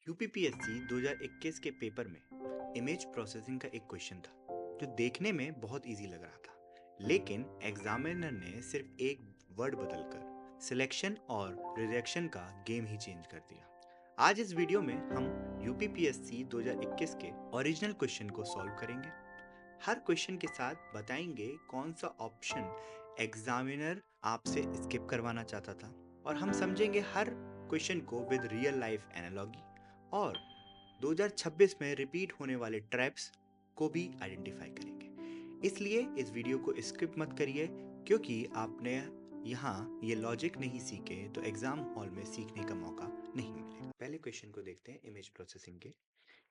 UPPSC 2021 के paper में image processing का एक क्वेश्चन था जो देखने में बहुत इजी लग रहा था, लेकिन एग्जामिनर ने सिर्फ एक वर्ड बदलकर सिलेक्शन और रिजेक्शन का गेम ही चेंज कर दिया। आज इस वीडियो में हम यूपीपीएससी 2021 के ओरिजिनल क्वेश्चन को सॉल्व करेंगे। हर क्वेश्चन के साथ बताएंगे कौन सा ऑप्शन एग्जामिनर आपसे स्किप करवाना चाहता था, और हम समझेंगे हर क्वेश्चन को विद रियल लाइफ एनालॉजी और 2026 में रिपीट होने वाले ट्रैप्स को भी आइडेंटिफाई करेंगे। इसलिए इस वीडियो को स्किप मत करिए, क्योंकि आपने यहाँ ये लॉजिक नहीं सीखे तो एग्जाम हॉल में सीखने का मौका नहीं मिलेगा। पहले क्वेश्चन को देखते हैं इमेज प्रोसेसिंग के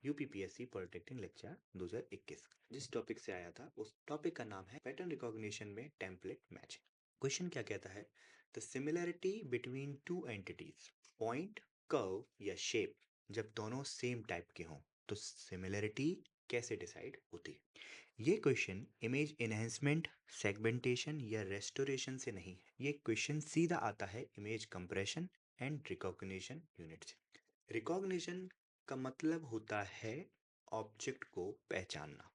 यूपीपीएससी पॉलिटेक्निक लेक्चर 2021। जिस टॉपिक से आया था उस टॉपिक का नाम है पैटर्न रिकॉग्निशन में टेम्पलेट मैचिंग। क्वेश्चन क्या कहता है? The similarity between two entities, point, curve या शेप, जब दोनों सेम टाइप के हों तो सिमिलैरिटी कैसे डिसाइड होती है? ये क्वेश्चन इमेज एनहेंसमेंट, सेगमेंटेशन या रेस्टोरेशन से नहीं है। ये क्वेश्चन सीधा आता है image compression and recognition unit से। रिकॉग्निशन का मतलब होता है ऑब्जेक्ट को पहचानना,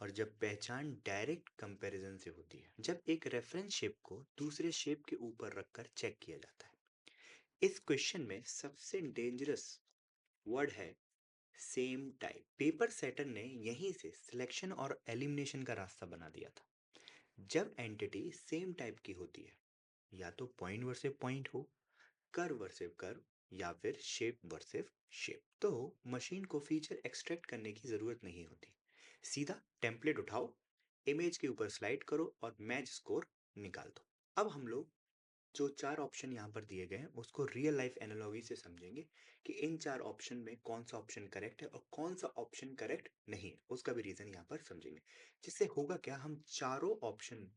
और जब पहचान डायरेक्ट कंपैरिजन से होती है, जब एक रेफरेंस शेप को दूसरे शेप के ऊपर रखकर चेक किया जाता है। इस क्वेश्चन में सबसे डेंजरस वर्ड है सेम टाइप। पेपर सेटर ने यहीं से सिलेक्शन और एलिमिनेशन का रास्ता बना दिया था। जब एंटिटी सेम टाइप की होती है, या तो पॉइंट वर्सेस पॉइंट हो, कर्व वर्सेस कर्व, या फिर शेप वर्सेस शेप, तो मशीन को फीचर एक्सट्रैक्ट करने की जरूरत नहीं होती। सीधा टेम्पलेट उठाओ, इमेज के ऊपर स्लाइड करो और मैच स्कोर निकाल दो। अब हम लोग जो चार ऑप्शन यहाँ पर दिए गए हैं उसको रियल लाइफ एनालॉजी से समझेंगे कि इन चार ऑप्शन में कौन सा ऑप्शन करेक्ट है और कौन सा ऑप्शन करेक्ट नहीं है, उसका भी रीजन यहाँ पर समझेंगे। जिससे होगा क्या, हम चारों ऑप्शन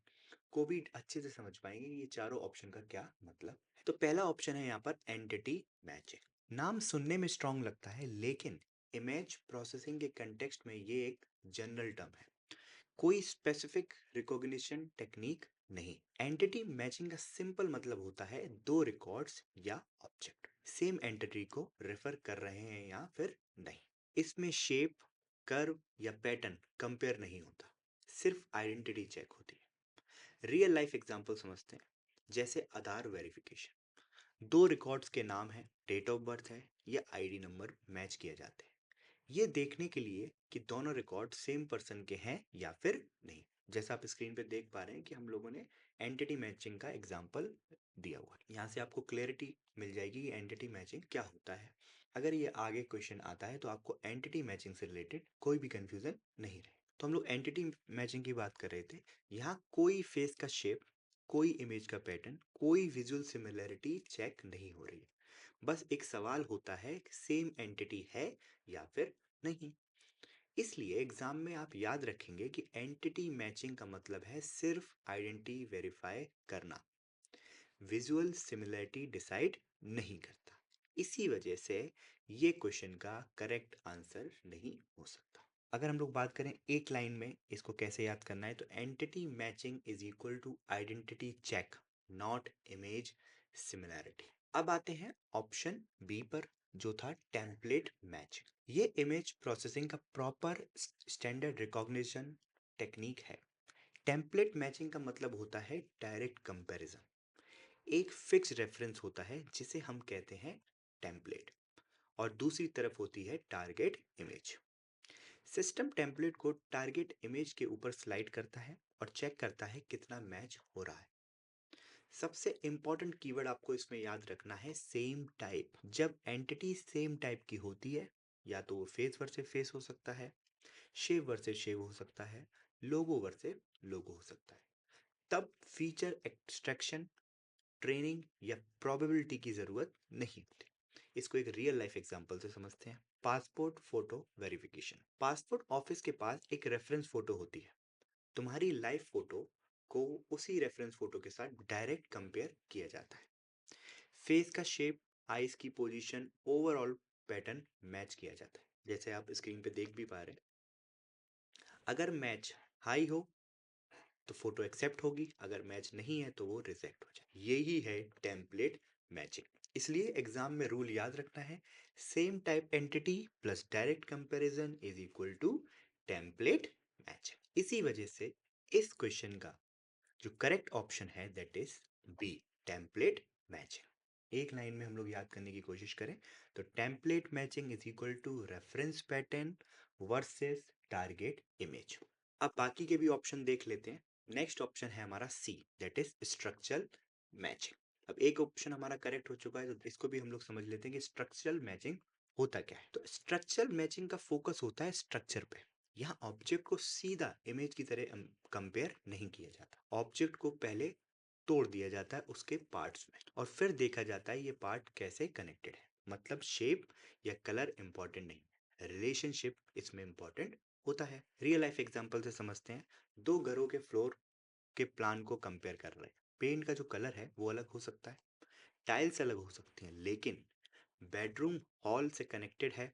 को भी अच्छे से समझ पाएंगे ये चारों ऑप्शन का क्या मतलब है। तो पहला ऑप्शन है यहाँ पर एंटिटी मैचिंग। नाम सुनने में स्ट्रांग लगता है, लेकिन इमेज प्रोसेसिंग के कंटेक्स्ट में ये एक जनरल टर्म है, कोई स्पेसिफिक रिकॉग्निशन टेक्निक नहीं। एंटिटी मैचिंग का सिंपल मतलब होता है दो रिकॉर्ड्स या ऑब्जेक्ट सेम एंटिटी को रेफर कर रहे हैं या फिर नहीं। इसमें शेप, कर्व या पैटर्न कंपेयर नहीं होता, सिर्फ आइडेंटिटी चेक होती है। रियल लाइफ एग्जांपल समझते हैं, जैसे आधार वेरिफिकेशन। दो रिकॉर्ड्स के नाम है, डेट ऑफ बर्थ है या आईडी नंबर मैच किए जाते हैं, ये देखने के लिए कि दोनों रिकॉर्ड सेम पर्सन के हैं या फिर नहीं। जैसा आप स्क्रीन पे देख पा रहे हैं कि हम लोगों ने एंटिटी मैचिंग का एग्जांपल दिया हुआ है। यहाँ से आपको क्लैरिटी मिल जाएगी कि एंटिटी मैचिंग क्या होता है। अगर ये आगे क्वेश्चन आता है तो आपको एंटिटी मैचिंग से रिलेटेड कोई भी कंफ्यूजन नहीं रहे। तो हम लोग एंटिटी मैचिंग की बात कर रहे थे। यहाँ कोई फेस का शेप, कोई इमेज का पैटर्न, कोई विजुअल सिमिलैरिटी चेक नहीं हो रही है। बस एक सवाल होता है कि सेम एंटिटी है या फिर नहीं। इसलिए एग्जाम में आप याद रखेंगे कि एंटिटी मैचिंग का मतलब है सिर्फ आइडेंटिटी वेरीफाई करना, विजुअल सिमिलरिटी डिसाइड नहीं करता। इसी वजह से ये क्वेश्चन का करेक्ट आंसर नहीं हो सकता। अगर हम लोग बात करें एक लाइन में इसको कैसे याद करना है, तो entity matching is equal to identity check, not image similarity. अब आते हैं ऑप्शन बी पर, जो था टेम्पलेट मैचिंग। ये इमेज प्रोसेसिंग का प्रॉपर स्टैंडर्ड रिकॉग्निशन टेक्निक है। टेम्पलेट मैचिंग का मतलब होता है डायरेक्ट कंपैरिजन। एक फिक्स रेफरेंस होता है जिसे हम कहते हैं टेम्पलेट, और दूसरी तरफ होती है टारगेट इमेज। सिस्टम टेम्पलेट को टारगेट इमेज के ऊपर स्लाइड करता है और चेक करता है कितना मैच हो रहा है। सबसे इंपॉर्टेंट कीवर्ड आपको इसमें याद रखना है सेम टाइप। जब एंटिटी सेम टाइप की होती है, या तो वो फेस वर्सेस फेस हो सकता है, शेप वर्सेस शेप हो सकता है, लोगो वर्सेस लोगो हो सकता है, तब फीचर एक्सट्रैक्शन, ट्रेनिंग या प्रोबेबिलिटी की जरूरत नहीं होती। इसको एक रियल लाइफ एग्जांपल से समझते हैं। Passport photo verification. Passport office के पास एक रेफरेंस फोटो होती है। तुम्हारी लाइव फोटो को उसी रेफरेंस फोटो के साथ डायरेक्ट कंपेयर किया जाता है। फेस का शेप, आईज की पोजीशन, ओवरऑल पैटर्न मैच किया जाता है, जैसे आप स्क्रीन पे देख भी पा रहे हैं। अगर मैच हाई हो तो फोटो एक्सेप्ट होगी, अगर मैच नहीं है तो वो रिजेक्ट हो जाए। यही है टेम्पलेट मैचिंग। इसलिए एग्जाम में रूल याद रखना है, same type entity plus direct comparison is equal to template matching. इसी वजह से इस क्वेश्चन का जो करेक्ट ऑप्शन है that is b, template matching. एक लाइन में हम लोग याद करने की कोशिश करें तो template matching is equal to reference pattern versus target image. अब बाकी के भी ऑप्शन देख लेते हैं। नेक्स्ट ऑप्शन है हमारा सी, दैट इज स्ट्रक्चरल मैचिंग। अब एक ऑप्शन हमारा करेक्ट हो चुका है तो इसको भी हम लोग समझ लेते हैं कि स्ट्रक्चरल मैचिंग होता क्या है। तो स्ट्रक्चरल मैचिंग का फोकस होता है स्ट्रक्चर पे। यहाँ ऑब्जेक्ट को सीधा इमेज की तरह कंपेयर नहीं किया जाता। ऑब्जेक्ट को पहले तोड़ दिया जाता है उसके पार्ट्स में और फिर देखा जाता है ये पार्ट कैसे कनेक्टेड है। मतलब शेप या कलर इंपॉर्टेंट नहीं है, रिलेशनशिप इसमें इंपॉर्टेंट होता है। रियल लाइफ एग्जांपल से समझते हैं। दो घरों के फ्लोर के प्लान को कंपेयर कर रहे हैं। पेंट का जो कलर है वो अलग हो सकता है, टाइल्स अलग हो सकती हैं, लेकिन बेडरूम हॉल से कनेक्टेड है,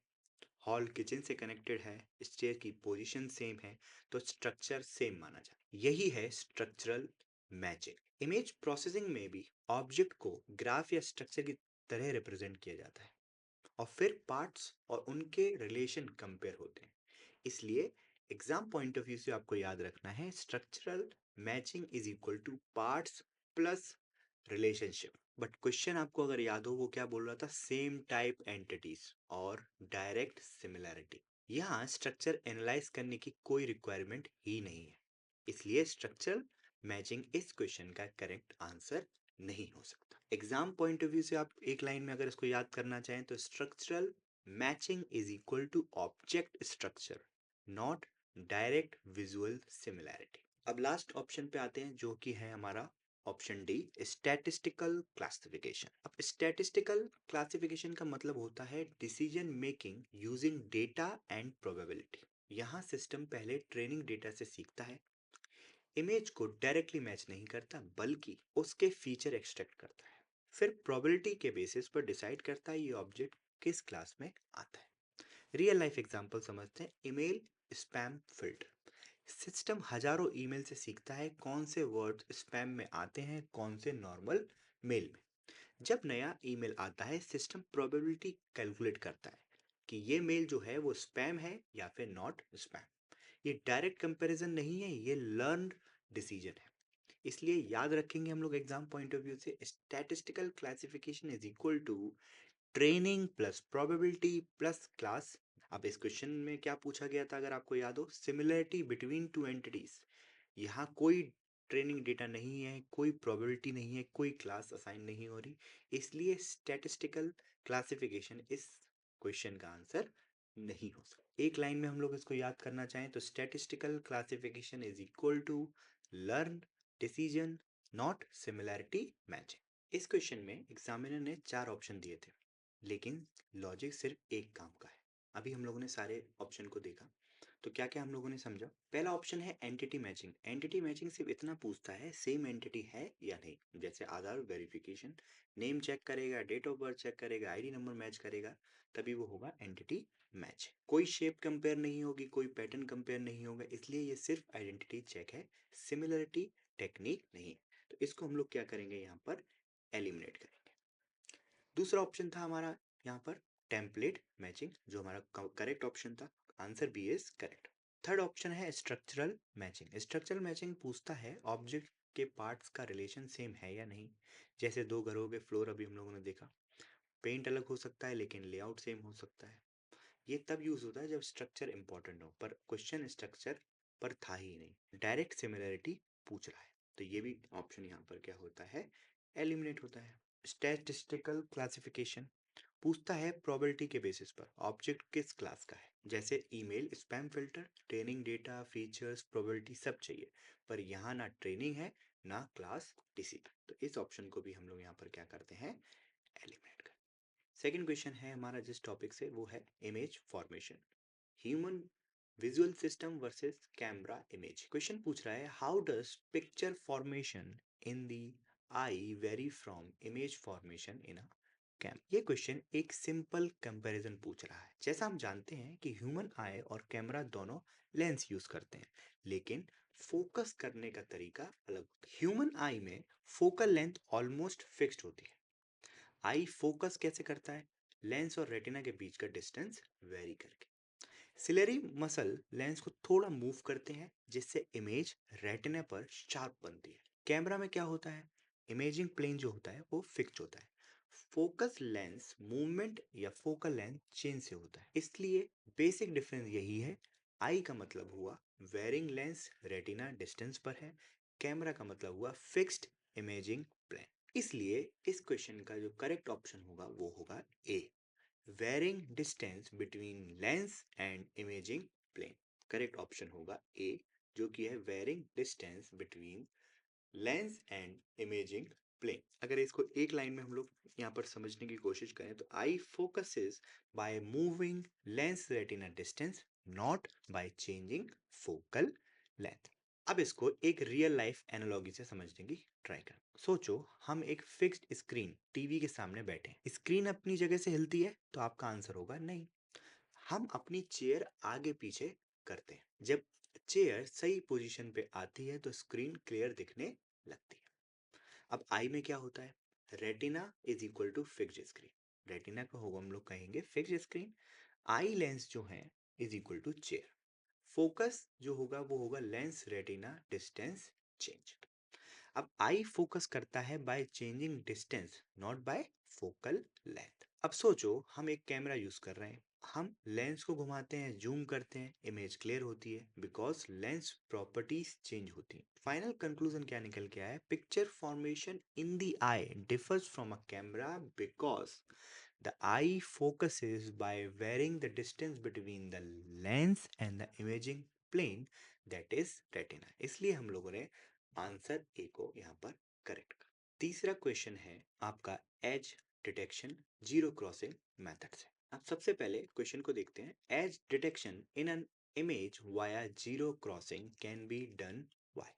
हॉल किचन से कनेक्टेड है, स्टेयर की पोजीशन सेम है, तो स्ट्रक्चर सेम माना जाए। यही है स्ट्रक्चरल मैचिंग। इमेज प्रोसेसिंग में भी ऑब्जेक्ट को ग्राफ या स्ट्रक्चर की तरह रिप्रेजेंट किया जाता है और फिर पार्ट्स और उनके रिलेशन कंपेयर होते हैं। इसलिए एग्जाम पॉइंट ऑफ व्यू से आपको याद रखना है structural matching is equal two parts plus relationship. But question आपको अगर याद हो वो क्या बोल रहा था, सेम टाइप एंटिटीज और डायरेक्ट सिमिलैरिटी। यहाँ स्ट्रक्चर एनालाइज करने की कोई रिक्वायरमेंट ही नहीं है, इसलिए स्ट्रक्चरल मैचिंग इस क्वेश्चन का करेक्ट आंसर नहीं हो सकता। एग्जाम पॉइंट ऑफ व्यू से आप एक लाइन में अगर इसको याद करना चाहें तो structural matching is equal to object structure, not direct visual similarity. अब लास्ट ऑप्शन पे आते हैं जो कि है हमारा ऑप्शन डी, स्टैटिस्टिकल क्लासिफिकेशन। अब स्टैटिस्टिकल क्लासिफिकेशन का मतलब होता है decision making using data and probability. यहाँ सिस्टम पहले ट्रेनिंग डेटा से सीखता है, इमेज को डायरेक्टली मैच नहीं करता बल्कि उसके फीचर एक्सट्रैक्ट करता है, फिर प्रोबेबिलिटी के बेसिस पर डिसाइड करता है ये ऑब्जेक्ट किस क्लास में आता है। रियल लाइफ एग्जांपल समझते हैं। Email spam filter. सिस्टम हजारों ईमेल से सीखता है कौन से वर्ड स्पैम में आते हैं, कौन से नॉर्मल मेल में। जब नया ईमेल आता है सिस्टम प्रोबेबिलिटी कैलकुलेट करता है कि ये मेल जो है वो स्पैम है या फिर नॉट स्पैम। ये डायरेक्ट कंपैरिजन नहीं है, ये लर्न डिसीजन है। इसलिए याद रखेंगे हम लोग एग्जाम पॉइंट ऑफ व्यू से statistical classification is equal to training plus probability plus class. अब इस क्वेश्चन में क्या पूछा गया था अगर आपको याद हो, सिमिलरिटी बिटवीन टू एंटिटीज। यहाँ कोई ट्रेनिंग डेटा नहीं है, कोई प्रोबेबिलिटी नहीं है, कोई क्लास असाइन नहीं हो रही, इसलिए स्टैटिस्टिकल क्लासिफिकेशन इस क्वेश्चन का आंसर नहीं हो सकता। एक लाइन में हम लोग इसको याद करना चाहें तो statistical classification is equal to learn decision, not similarity matching. इस क्वेश्चन में एग्जामिनर ने 4 ऑप्शन दिए थे, लेकिन लॉजिक सिर्फ एक काम का है। अभी हम लोगों ने सारे ऑप्शन को देखा तो क्या क्या हम लोगों ने समझा। पहला ऑप्शन है एंटिटी मैचिंग। एंटिटी मैचिंग सिर्फ इतना पूछता है सेम एंटिटी है या नहीं, जैसे आधार वेरिफिकेशन, नेम चेक करेगा, डेट ऑफ बर्थ चेक करेगा, आईडी नंबर मैच करेगा, तभी वो होगा एंटिटी मैच। कोई शेप कंपेयर नहीं होगी, कोई पैटर्न कंपेयर नहीं होगा, इसलिए ये सिर्फ आइडेंटिटी चेक है, सिमिलरिटी टेक्निक नहीं। तो इसको हम लोग क्या करेंगे यहाँ पर, एलिमिनेट करेंगे। दूसरा ऑप्शन था हमारा यहाँ पर टेम्पलेट मैचिंग, जो हमारा करेक्ट ऑप्शन था। Answer b is correct. Third option है स्ट्रक्चरल मैचिंग। स्ट्रक्चरल मैचिंग पूछता है ऑब्जेक्ट के पार्ट्स का रिलेशन सेम है या नहीं। जैसे दो घरों के फ्लोर अभी हम लोगों ने देखा, पेंट अलग हो सकता है लेकिन लेआउट सेम हो सकता है। ये तब यूज होता है जब स्ट्रक्चर इंपॉर्टेंट हो, पर क्वेश्चन स्ट्रक्चर पर था ही नहीं, डायरेक्ट सिमिलरिटी पूछ रहा है, तो ये भी ऑप्शन यहाँ पर क्या होता है, एलिमिनेट होता है। स्टैटिस्टिकल क्लासिफिकेशन पूछता है प्रोबेबिलिटी के बेसिस पर ऑब्जेक्ट किस क्लास का है, जैसे email spam filter, training data, features, probability सब चाहिए, पर यहाँ ना ट्रेनिंग है ना क्लास डिसीजन, तो इस ऑप्शन को भी हम लोग यहाँ पर क्या करते हैं, एलिमिनेट करते हैं। सेकेंड क्वेश्चन है हमारा जिस टॉपिक से, वो है image formation, human visual system versus camera image. Question पूछ रहा है how does picture formation in the eye vary from image formation in a cam. ये क्वेश्चन एक सिंपल कंपैरिजन पूछ रहा है। जैसा हम जानते हैं कि ह्यूमन आई और कैमरा दोनों लेंस यूज करते हैं, लेकिन फोकस करने का तरीका अलग होता है। ह्यूमन आई में फोकल लेंथ ऑलमोस्ट फिक्स्ड होती है, आई फोकस कैसे करता है? लेंस और रेटिना के बीच का डिस्टेंस वेरी करके। सिलेरी मसल लेंस को थोड़ा मूव करते हैं जिससे इमेज रेटिना पर शार्प बनती है। कैमरा में क्या होता है? इमेजिंग प्लेन जो होता है वो फिक्स होता है। फोकस लेंस मूवमेंट या फोकल लेंथ चेंज से होता है। इसलिए बेसिक डिफरेंस यही है। आई का मतलब हुआ वेरिंग लेंस रेटिना डिस्टेंस पर है, कैमरा का मतलब हुआ फिक्स्ड इमेजिंग प्लेन। इसलिए इस क्वेश्चन का जो करेक्ट ऑप्शन होगा वो होगा A, varying distance between lens and imaging plane. Correct option होगा ए, जो कि है varying distance between lens and imaging plane. अगर इसको एक लाइन में हम लोग यहाँ पर समझने की कोशिश करें तो eye focuses by moving lens retina distance, not by changing focal length. अब इसको एक रियल लाइफ एनालॉजी से समझने की ट्राई करें। सोचो हम एक फिक्स्ड स्क्रीन टीवी के सामने बैठे हैं। स्क्रीन अपनी जगह से हिलती है तो आपका आंसर होगा नहीं। हम अपनी चेयर आगे पीछे करते हैं। जब चेयर सही पोजीशन पे आती है तो स्क्रीन क्लियर दिखने लगती है। अब आई में क्या होता है? Retina is equal to fixed screen. Retina को होगा हम लोग कहेंगे फिक्स्ड स्क्रीन। आई लेंस जो है is equal to chair. Focus जो होगा वो होगा लेंस रेटिना डिस्टेंस चेंज। अब आई फोकस करता है by changing distance, not bye focal length. अब सोचो हम एक कैमरा यूज कर रहे हैं। हम लेंस को घुमाते हैं, जूम करते हैं, इमेज क्लियर होती है बिकॉज लेंस प्रॉपर्टीज चेंज होती हैं। फाइनल कंक्लूजन क्या निकल के आया? Picture formation in the I differs from a camera because the eye focuses by varying the distance between the lens and the imaging plane, that is retina। इसलिए हम लोगों ने आंसर ए को यहाँ पर करेक्ट कर। तीसरा क्वेश्चन है आपका edge detection zero crossing method से। अब सबसे पहले क्वेश्चन को देखते हैं। Edge detection in an image via zero crossing can be done by.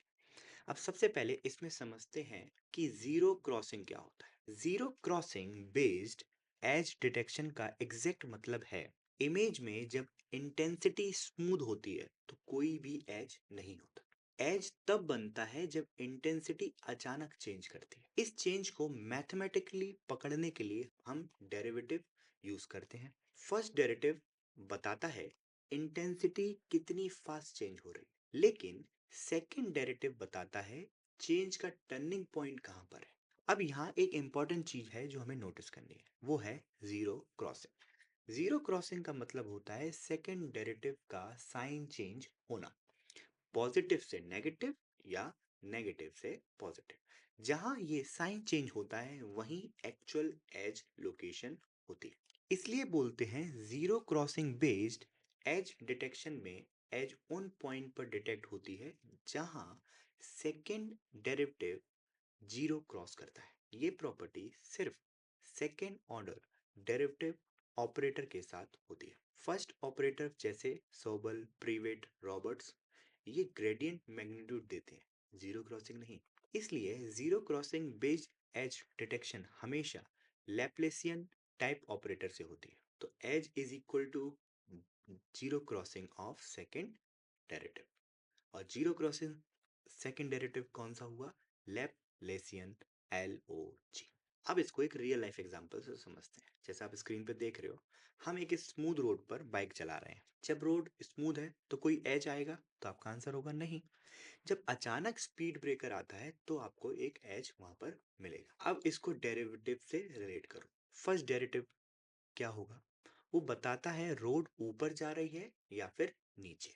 अब सबसे पहले इसमें समझते हैं कि जीरो क्रॉसिंग क्या होता है। Zero crossing based edge detection का एग्जैक्ट मतलब है इमेज में जब इंटेंसिटी स्मूथ होती है तो कोई भी एज नहीं होता। एज तब बनता है जब इंटेंसिटी अचानक चेंज करती है। इस चेंज को मैथमेटिकली पकड़ने के लिए हम डेरिवेटिव यूज करते हैं। फर्स्ट डेरिवेटिव बताता है इंटेंसिटी कितनी फास्ट चेंज हो रही है, लेकिन सेकंड डेरिवेटिव बताता है चेंज का टर्निंग पॉइंट कहां पर है। अब यहाँ एक इंपॉर्टेंट चीज है जो हमें नोटिस करनी है, वो है जीरो क्रॉसिंग। जीरो क्रॉसिंग का मतलब होता है सेकंड डेरिवेटिव का साइन चेंज होना, पॉजिटिव से नेगेटिव या नेगेटिव से पॉजिटिव। जहां ये साइन चेंज होता है वहीं एक्चुअल एज लोकेशन होती है। इसलिए बोलते हैं zero crossing based edge detection में एज उन पॉइंट पर डिटेक्ट होती है जहां सेकंड डेरिवेटिव जीरो क्रॉस करता है। ये प्रॉपर्टी सिर्फ सेकंड ऑर्डर डेरिवेटिव ऑपरेटर के साथ होती है। फर्स्ट ऑपरेटर जैसे सोबल, प्रीवेट, रॉबर्ट्स ये ग्रेडियंट मैग्नीट्यूड देते हैं, जीरो क्रॉसिंग नहीं। इसलिए zero crossing based edge detection हमेशा लैप्लेसियन टाइप ऑपरेटर से होती है। तो edge is equal to zero crossing of second derivative. और जीरो क्रॉसिंग सेकंड डेरिवेटिव कौन सा हुआ? लैप्लेसियन, LOG। अब इसको एक रियल लाइफ एग्जांपल से समझते हैं। जैसे आप स्क्रीन पे देख रहे हो, हम एक स्मूथ रोड पर बाइक चला रहे हैं। जब रोड स्मूथ है तो कोई एज आएगा? तो आपका आंसर होगा नहीं। जब अचानक स्पीड ब्रेकर आता है तो आपको एक एज वहां पर मिलेगा। अब इसको डेरिवेटिव से रिलेट करो। फर्स्ट डेरिवेटिव क्या होगा? वो बताता है रोड ऊपर जा रही है या फिर नीचे,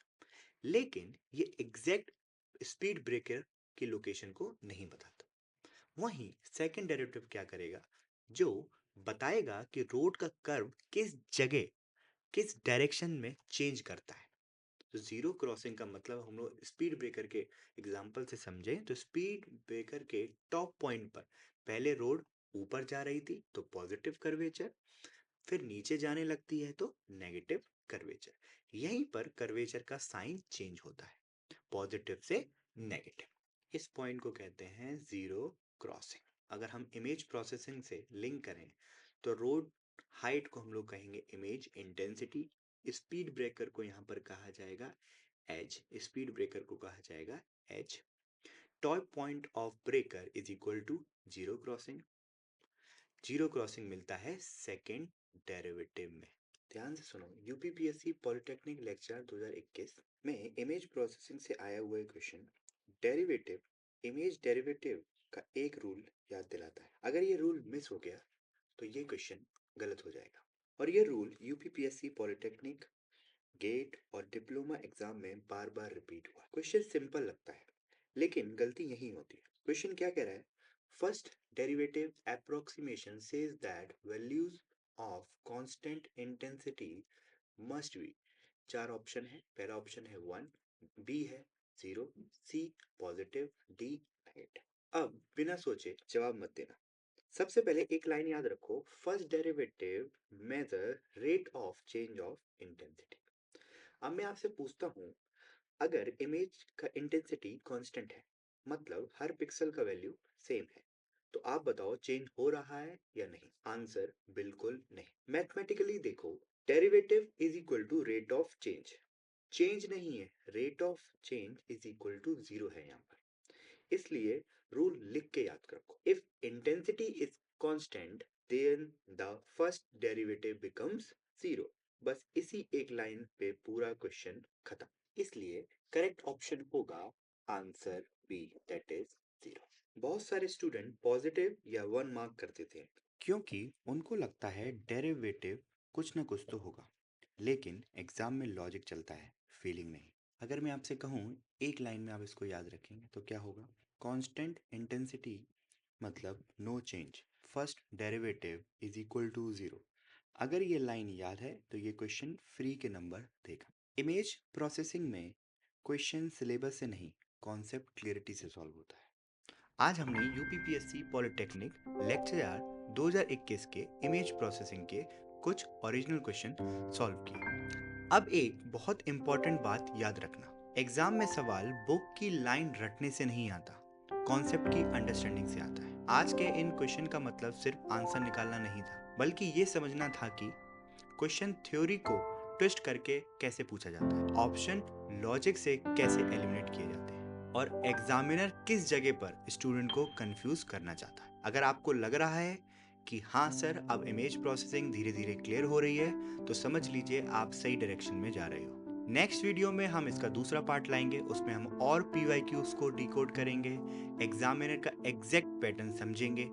लेकिन ये एग्जैक्ट स्पीड ब्रेकर की लोकेशन को नहीं बताता। वहीं सेकंड डेरिवेटिव क्या करेगा? जो बताएगा कि रोड का कर्व किस जगह, किस डायरेक्शन में चेंज करता है। तो जीरो क्रॉसिंग का मतलब हम लोग स्पीड ब्रेकर के एग्जांपल से समझें तो स्पीड ब्रेकर के टॉप पॉइंट पर पहले रोड ऊपर जा रही थी तो पॉजिटिव कर्वेचर, फिर नीचे जाने लगती है तो नेगेटिव कर्वेचर। यहीं पर कर्वेचर का साइन चेंज होता है, पॉजिटिव से नेगेटिव। इस पॉइंट को कहते हैं जीरो क्रॉसिंग। अगर हम इमेज प्रोसेसिंग से लिंक करें तो रोड हाइट को हम लोग कहेंगे इमेज इंटेंसिटी, स्पीड ब्रेकर को यहाँ पर कहा जाएगा एज, स्पीड ब्रेकर को कहा जाएगा edge. Top point of breaker is equal to zero crossing. Zero crossing मिलता है सेकेंड डेरिवेटिव में। ध्यान से सुनो, यूपीपीएससी पॉलिटेक्निक लेक्चर 2021 में इमेज प्रोसेसिंग से आया हुआ क्वेश्चन डेरिवेटिव, इमेज डेरिवेटिव का एक रूल याद दिलाता है। अगर ये रूल मिस हो गया तो ये क्वेश्चन गलत हो जाएगा। और ये रूल यूपीपीएससी पॉलिटेक्निक, गेट और डिप्लोमा एग्जाम में बार बार रिपीट हुआ। क्वेश्चन सिंपल लगता है लेकिन गलती यही होती है। क्वेश्चन क्या कह रहा है? First derivative approximation says that values of constant intensity must be, चार ऑप्शन है। पहला ऑप्शन है 1, बी है 0, सी पॉजिटिव, डी नेगेटिव। अब बिना सोचे जवाब मत देना। सबसे पहले एक लाइन याद रखो, first derivative measure rate of change of intensity. अब मैं आपसे पूछता हूं, अगर इमेज का इंटेंसिटी कांस्टेंट है, मतलब हर पिक्सल का वैल्यू सेम है, तो आप बताओ चेंज हो रहा है या नहीं? आंसर बिल्कुल नहीं। मैथमेटिकली देखो, derivative is equal to rate of change, change नहीं है, rate of change is equal to 0 है यहाँ पर। इसलिए रूल लिख के याद रखो, if intensity is constant then the first derivative becomes 0। बस इसी एक लाइन पे पूरा क्वेश्चन खत्म। इसलिए करेक्ट ऑप्शन होगा आंसर बी, दैट इज 0। बहुत सारे स्टूडेंट पॉजिटिव या 1 मार्क करते थे क्योंकि उनको लगता है डेरिवेटिव कुछ ना कुछ तो होगा, लेकिन एग्जाम में लॉजिक चलता है, फीलिंग नहीं। अगर मैं आपसे कहूँ एक लाइन में आप इसको याद रखेंगे तो क्या होगा? कांस्टेंट इंटेंसिटी मतलब no change, first derivative is equal to 0। अगर ये लाइन याद है तो ये क्वेश्चन फ्री के नंबर देगा। इमेज प्रोसेसिंग में क्वेश्चन सिलेबस से नहीं, कॉन्सेप्ट क्लियरिटी से सॉल्व होता है। आज हमने यूपीपीएससी पॉलिटेक्निक लेक्चर 2021 के इमेज प्रोसेसिंग के कुछ ओरिजिनल क्वेश्चन सॉल्व किए। अब एक बहुत इंपॉर्टेंट बात याद रखना, एग्जाम में सवाल बुक की लाइन रटने से नहीं आता, कॉन्सेप्ट की अंडरस्टैंडिंग से आता है। आज के इन क्वेश्चन का मतलब सिर्फ आंसर निकालना नहीं था, बल्कि ये समझना था कि क्वेश्चन थ्योरी को ट्विस्ट करके कैसे पूछा जाता है, ऑप्शन लॉजिक से कैसे एलिमिनेट किए जाते हैं, और एग्जामिनर किस जगह पर स्टूडेंट को कंफ्यूज करना चाहता है। अगर आपको लग रहा है कि हाँ सर अब इमेज प्रोसेसिंग धीरे धीरे क्लियर हो रही है, तो समझ लीजिए आप सही डायरेक्शन में जा रहे हो। नेक्स्ट वीडियो में हम इसका दूसरा पार्ट लाएंगे, उसमें हम और PYQs को डिकोड करेंगे, एग्जामिनर का एग्जैक्ट पैटर्न समझेंगे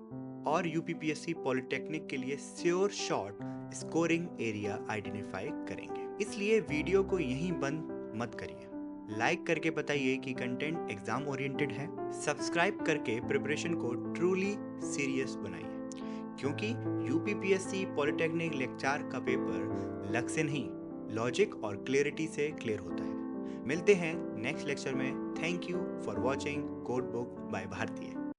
और यूपीपीएससी पॉलिटेक्निक के लिए sure short scoring area identify करेंगे। इसलिए वीडियो को यहीं बंद मत करिए, लाइक करके बताइए कि कंटेंट एग्जाम ओरिएंटेड है, सब्सक्राइब करके प्रिपरेशन को ट्रूली सीरियस बनाइए, क्योंकि यूपीपीएससी पॉलिटेक्निक लेक्चर का पेपर लक से नहीं, लॉजिक और क्लियरिटी से क्लियर होता है। मिलते हैं नेक्स्ट लेक्चर में। Thank you for watching code book by भारतीय।